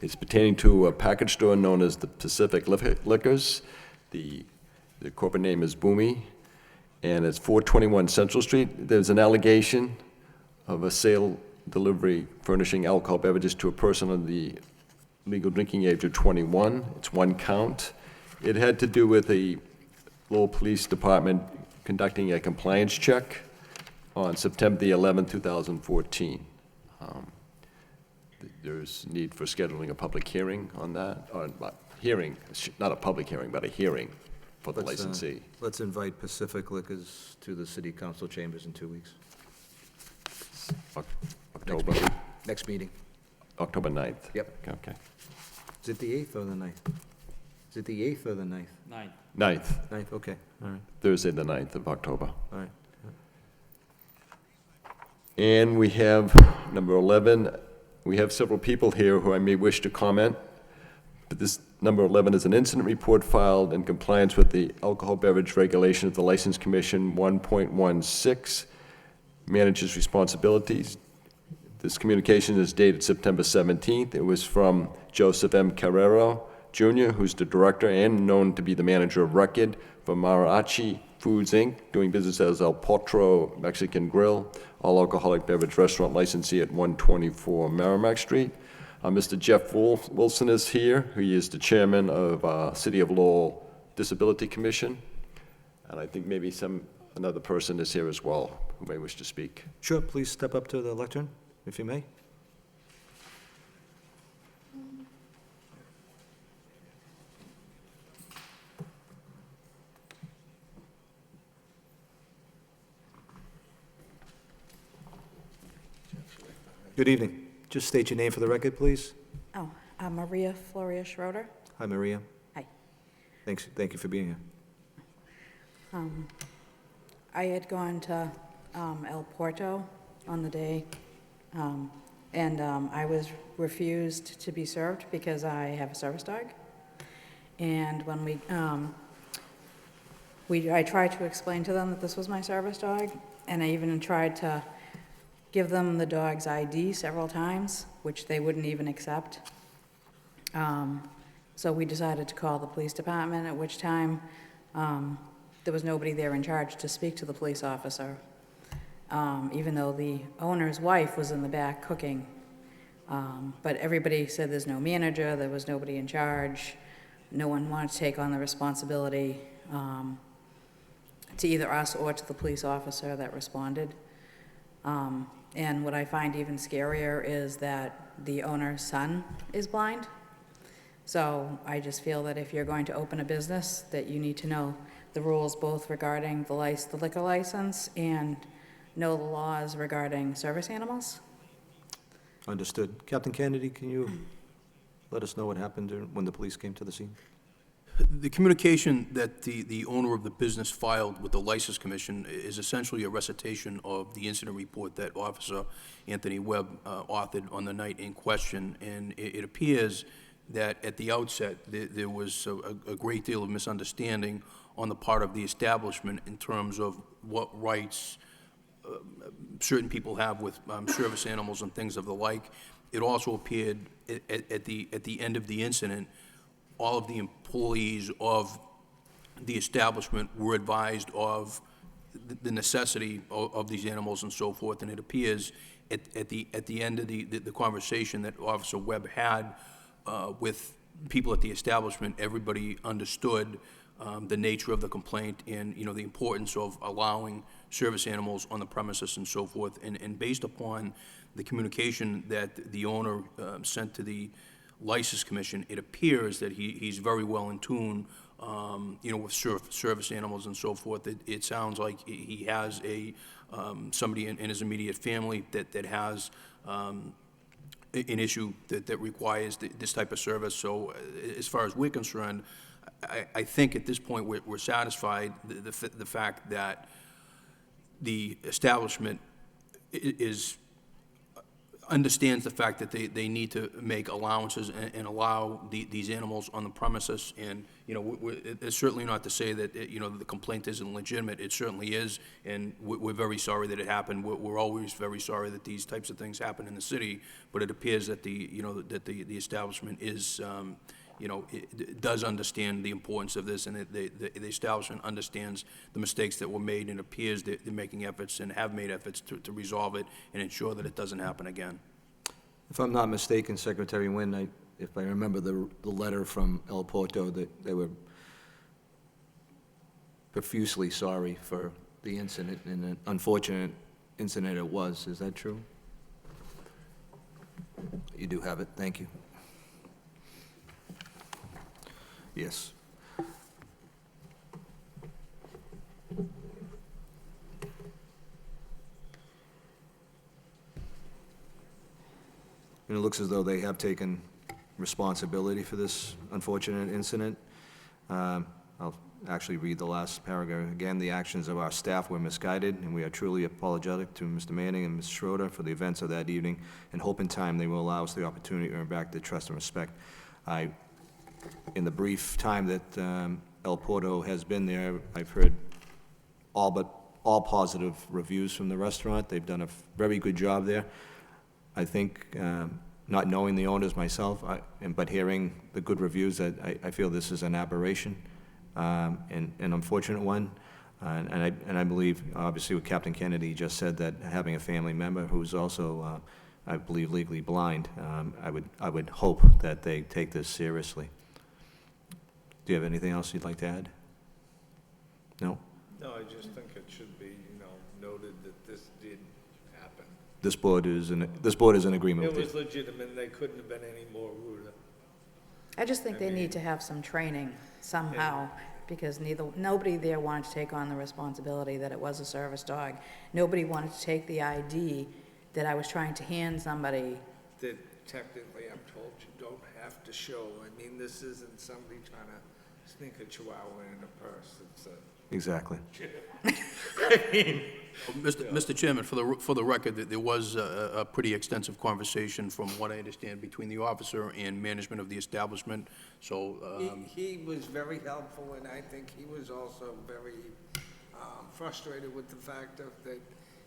It's pertaining to a package store known as the Pacific Liquors. The corporate name is Boomy, and it's 421 Central Street. There's an allegation of a sale, delivery, furnishing alcohol beverages to a person under the legal drinking age of 21. It's one count. It had to do with the Lowell Police Department conducting a compliance check on September the 11th, 2014. There's need for scheduling a public hearing on that, or hearing, not a public hearing, but a hearing for the licensee. Let's invite Pacific Liquors to the city council chambers in 2 weeks. October. Next meeting. October 9th. Yep. Okay. Is it the 8th or the 9th? Is it the 8th or the 9th? 9th. 9th, okay, all right, Thursday, the 9th of October. all right. And we have number 11. We have several people here who I may wish to comment. But this number 11 is an incident report filed in compliance with the Alcohol Beverage Regulation of the License Commission 1.16, manager's responsibilities. This communication is dated September 17th. It was from Joseph M. Carrero, Jr., who's the director and known to be the manager of record for Mariachi Foods, Inc., doing business as El Potro Mexican Grill, all alcoholic beverage restaurant licensee at 124 Merrimack Street. Mr. Jeff Wilson is here. He is the chairman of City of Lowell Disability Commission. And I think maybe another person is here as well who may wish to speak. Sure, please step up to the lectern, if you may. Good evening. Just state your name for the record, please. Oh, Maria Floria Schroeder. Hi, Maria. Hi. Thank you for being here. I had gone to El Porto on the day, and I was refused to be served because I have a service dog. And when I tried to explain to them that this was my service dog, and I even tried to give them the dog's ID several times, which they wouldn't even accept. So we decided to call the police department, at which time there was nobody there in charge to speak to the police officer, even though the owner's wife was in the back cooking. But everybody said there's no manager, there was nobody in charge, no one wanted to take on the responsibility to either us or to the police officer that responded. And what I find even scarier is that the owner's son is blind. So I just feel that if you're going to open a business, that you need to know the rules both regarding the liquor license and know the laws regarding service animals. Understood. Captain Kennedy, can you let us know what happened when the police came to the scene? The communication that the owner of the business filed with the License Commission is essentially a recitation of the incident report that Officer Anthony Webb authored on the night in question. And it appears that at the outset, there was a great deal of misunderstanding on the part of the establishment in terms of what rights certain people have with service animals and things of the like. it also appeared at the end of the incident, all of the employees of the establishment were advised of the necessity of these animals and so forth, and it appears at the end of the conversation that Officer Webb had with people at the establishment, everybody understood the nature of the complaint and, the importance of allowing service animals on the premises and so forth. And based upon the communication that the owner sent to the License Commission, it appears that he's very well in tune, with service animals and so forth. It sounds like he has somebody in his immediate family that has an issue that requires this type of service. So as far as we're concerned, I think at this point we're satisfied the fact that the establishment understands the fact that they need to make allowances and allow these animals on the premises. And, it's certainly not to say that, the complaint isn't legitimate. It certainly is, and we're very sorry that it happened. We're always very sorry that these types of things happen in the city, but it appears that the establishment is, it does understand the importance of this, and the establishment understands the mistakes that were made, and appears that they're making efforts and have made efforts to resolve it and ensure that it doesn't happen again. If I'm not mistaken, Secretary Nguyen, if I remember the letter from El Porto, that they were profusely sorry for the incident, and an unfortunate incident it was. Is that true? You do have it. Thank you. Yes. And it looks as though they have taken responsibility for this unfortunate incident. I'll actually read the last paragraph again. The actions of our staff were misguided, and we are truly apologetic to Mr. Manning and Ms. Schroeder for the events of that evening, and hope in time they will allow us the opportunity to earn back their trust and respect. In the brief time that El Porto has been there, I've heard all positive reviews from the restaurant. They've done a very good job there. I think, not knowing the owners myself, but hearing the good reviews, I feel this is an aberration, and an unfortunate one. And I believe, obviously, what Captain Kennedy just said, that having a family member who's also, I believe, legally blind, I would hope that they take this seriously. Do you have anything else you'd like to add? No? No, I just think it should be, noted that this did happen. This board is in agreement It with was you. legitimate, they couldn't have been any more ruder. I just think they need to have some training somehow, because nobody there wanted to take on the responsibility that it was a service dog. Nobody wanted to take the ID that I was trying to hand somebody. That technically, I'm told, you don't have to show. I mean, this isn't somebody trying to sneak a chihuahua in a purse. It's a... Exactly. I mean... Mr. Chairman, for the record, there was a pretty extensive conversation, from what I understand, between the officer and management of the establishment, so... He was very helpful, and I think he was also very frustrated with the fact that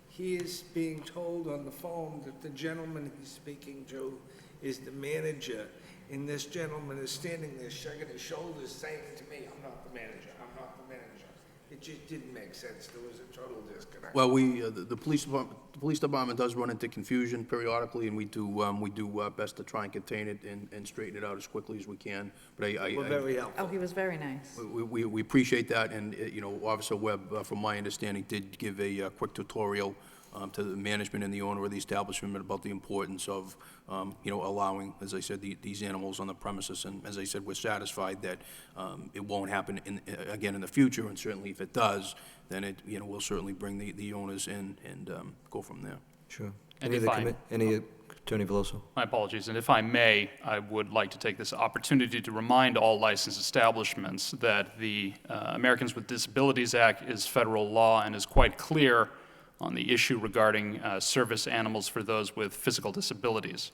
he is being told on the phone that the gentleman he's speaking to is the manager, and this gentleman is standing there shrugging his shoulders saying to me, I'm not the manager, I'm not the manager. It just didn't make sense. There was a total disconnect. Well, the police department does run into confusion periodically, and we do best to try and contain it and straighten it out as quickly as we can. But We're very helpful. Oh, he was very nice. we appreciate that, and, Officer Webb, from my understanding, did give a quick tutorial to the management and the owner of the establishment about the importance of, allowing, as I said, these animals on the premises. And as I said, we're satisfied that it won't happen again in the future, and certainly if it does, then we'll certainly bring the owners in and go from there. Sure. And Any Attorney Veloso? My apologies, and if I may, I would like to take this opportunity to remind all licensed establishments that the Americans with Disabilities Act is federal law and is quite clear on the issue regarding service animals for those with physical disabilities,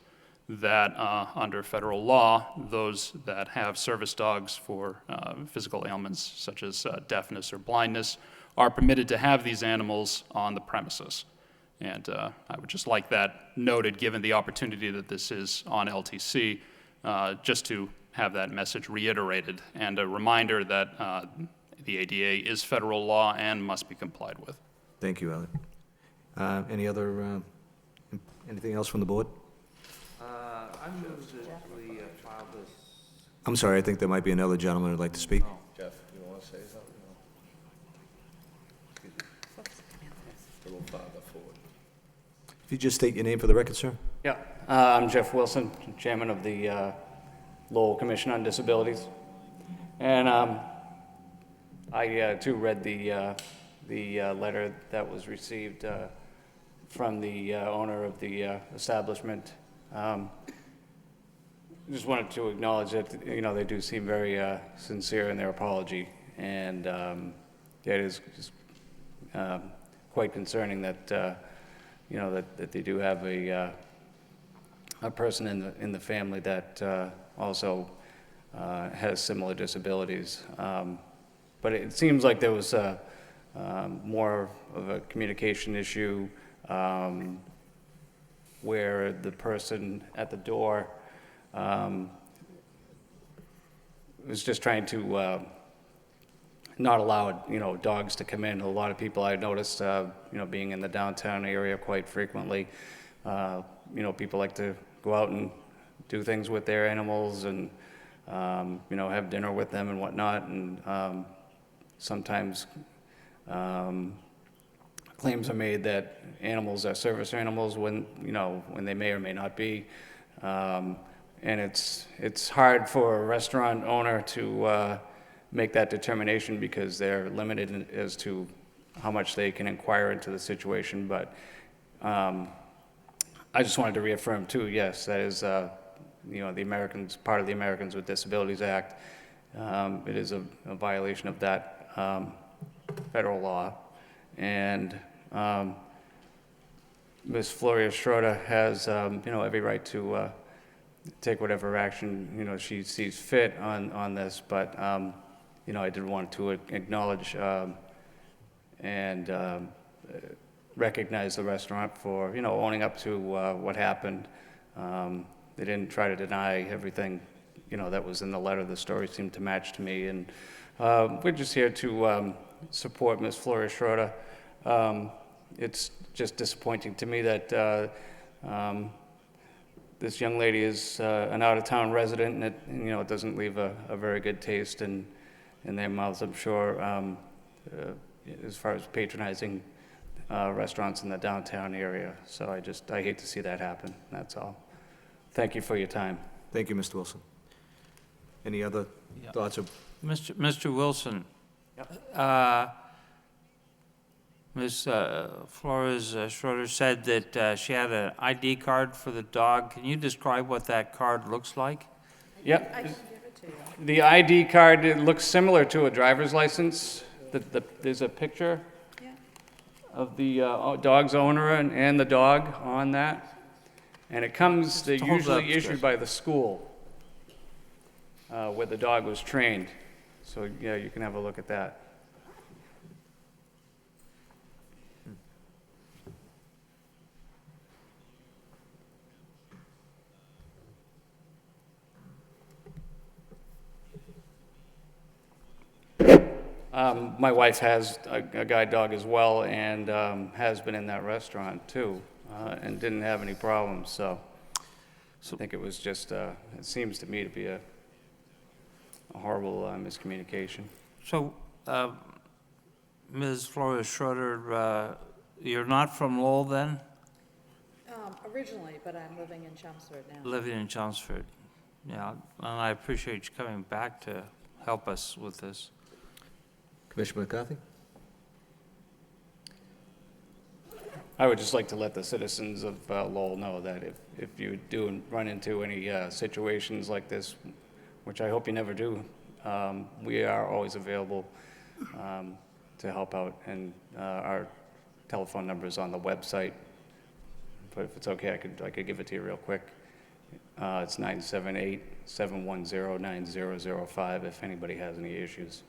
that under federal law, those that have service dogs for physical ailments such as deafness or blindness are permitted to have these animals on the premises. And I would just like that noted, given the opportunity that this is on LTC, just to have that message reiterated, and a reminder that the ADA is federal law and must be complied with. Thank you, Elliot. Anything else from the board? I move that we file this. I'm sorry, I think there might be another gentleman who'd like to speak. Jeff, you want to say something? A little farther forward. If you just state your name for the record, sir? Yeah, I'm Jeff Wilson, Chairman of the Lowell Commission on Disabilities. And I, too, read the letter that was received from the owner of the establishment. Just wanted to acknowledge that, you know, they do seem very sincere in their apology. And yeah, it is just, quite concerning that, you know, that they do have a person in the family that also has similar disabilities. But it seems like there was more of a communication issue where the person at the door was just trying to not allow, you know, dogs to come in. A lot of people I noticed, you know, being in the downtown area quite frequently, you know, people like to go out and do things with their animals and, you know, have dinner with them and whatnot. And sometimes claims are made that animals are service animals when, you know, when they may or may not be. And it's hard for a restaurant owner to make that determination because they're limited as to how much they can inquire into the situation. But I just wanted to reaffirm too, yes, that is, you know, the Americans, part of the Americans with Disabilities Act. It is a violation of that federal law. And Ms. Floria Schroeder has, you know, every right to take whatever action, you know, she sees fit on this. But, you know, I did want to acknowledge and recognize the restaurant for, you know, owning up to what happened. They didn't try to deny everything, you know, that was in the letter. The story seemed to match to me. And we're just here to support Ms. Floria Schroeder. It's just disappointing to me that this young lady is an out-of-town resident, and it, you know, it doesn't leave a very good taste in their mouths, I'm sure, as far as patronizing restaurants in the downtown area. So I hate to see that happen, that's all. Thank you for your time. Thank you, Mr. Wilson. Any other thoughts? Mr. Wilson, Ms. Flores Schroeder said that she had an ID card for the dog. Can you describe what that card looks like? Yep. I can give it to you. The ID card, it looks similar to a driver's license. There's a picture of the dog's owner and the dog on that. And it comes, they're usually issued by the school where the dog was trained. So, yeah, you can have a look at that. My wife has a guide dog as well and has been in that restaurant too and didn't have any problems. So I think it was just, it seems to me to be a horrible miscommunication. So, Ms. Flores Schroeder, you're not from Lowell then? Originally, but I'm living in Chelmsford now. Living in Chelmsford. Yeah, and I appreciate you coming back to help us with this. Commissioner McCarthy? I would just like to let the citizens of Lowell know that if you do run into any situations like this, which I hope you never do, we are always available to help out, and our telephone number is on the website. But if it's okay, I could give it to you real quick. It's 978-710-9005 if anybody has any issues.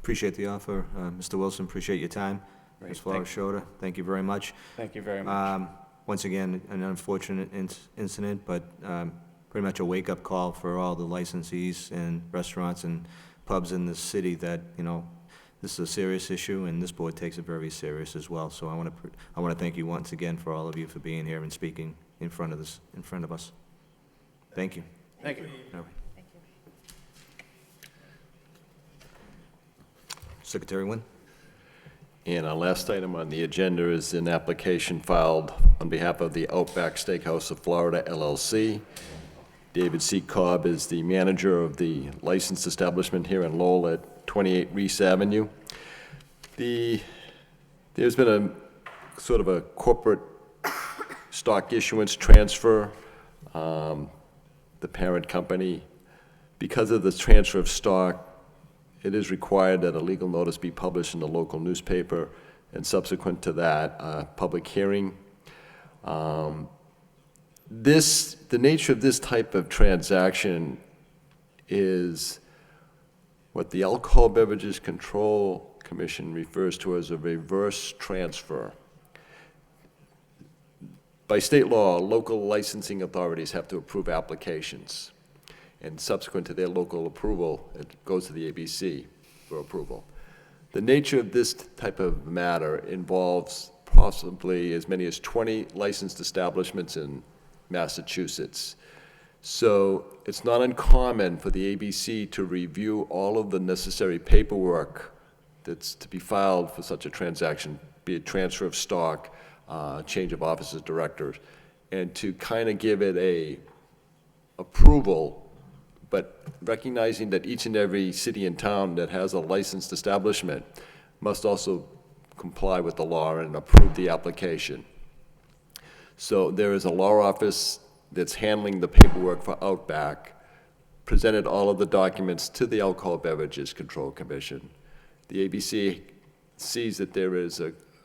Appreciate the offer, Mr. Wilson. Appreciate your time. Ms. Flores-Schroeder, thank you very much. Thank you very much. Once again, an unfortunate incident, but pretty much a wake-up call for all the licensees and restaurants and pubs in this city that, you know, this is a serious issue, and this board takes it very serious as well. So I want to thank you once again for all of you for being here and speaking in front of us. Thank you. Thank you. All right. Secretary Wynn? And our last item on the agenda is an application filed on behalf of the Outback Steakhouse of Florida LLC. David C. Cobb is the manager of the licensed establishment here in Lowell at 28 Reese Avenue. There's been a sort of a corporate stock issuance transfer. The parent company, because of the transfer of stock, it is required that a legal notice be published in the local newspaper, and subsequent to that, a public hearing. The nature of this type of transaction is what the Alcohol Beverages Control Commission refers to as a reverse transfer. By state law, local licensing authorities have to approve applications, and subsequent to their local approval, it goes to the ABC for approval. The nature of this type of matter involves possibly as many as 20 licensed establishments in Massachusetts. So it's not uncommon for the ABC to review all of the necessary paperwork that's to be filed for such a transaction, be it transfer of stock, change of officers, directors, and to kind of give it a approval, but recognizing that each and every city and town that has a licensed establishment must also comply with the law and approve the application. So there is a law office that's handling the paperwork for Outback, presented all of the documents to the Alcohol Beverages Control Commission. The ABC sees that there is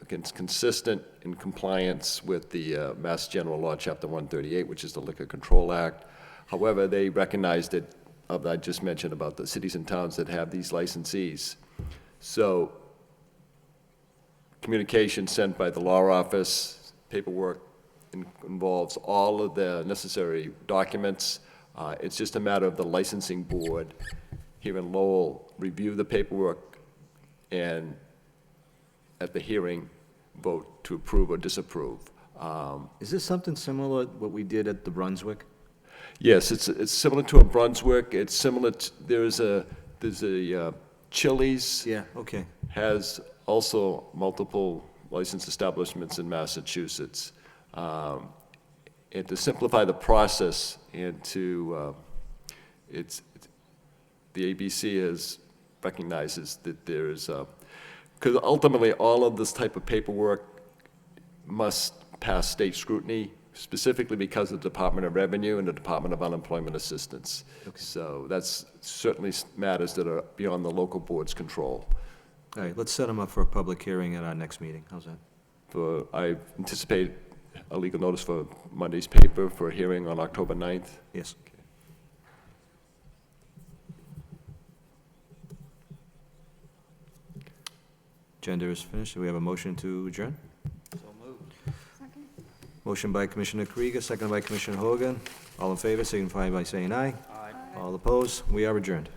consistent in compliance with the Mass General Law, Chapter 138, which is the Liquor Control Act. However, they recognize that, I just mentioned about the cities and towns that have these licensees. So communication sent by the law office, paperwork involves all of the necessary documents. It's just a matter of the licensing board here in Lowell review the paperwork and at the hearing vote to approve or disapprove. Is this something similar to what we did at the Brunswick? Yes, it's similar to a Brunswick. It's similar to, there's a Chili's. Yeah, okay. Has also multiple licensed establishments in Massachusetts. And to simplify the process and to, the ABC recognizes that there's, because ultimately all of this type of paperwork must pass state scrutiny, specifically because of the Department of Revenue and the Department of Unemployment Assistance. Okay. So that's certainly matters that are beyond the local board's control. All right, let's set them up for a public hearing at our next meeting. How's that? I anticipate a legal notice for Monday's paper for a hearing on October 9th. Yes. Okay. Agenda is finished. Do we have a motion to adjourn? So moved. Motion by Commissioner Krieger, seconded by Commissioner Hogan. All in favor, signify by saying aye. Aye. All opposed? We are adjourned.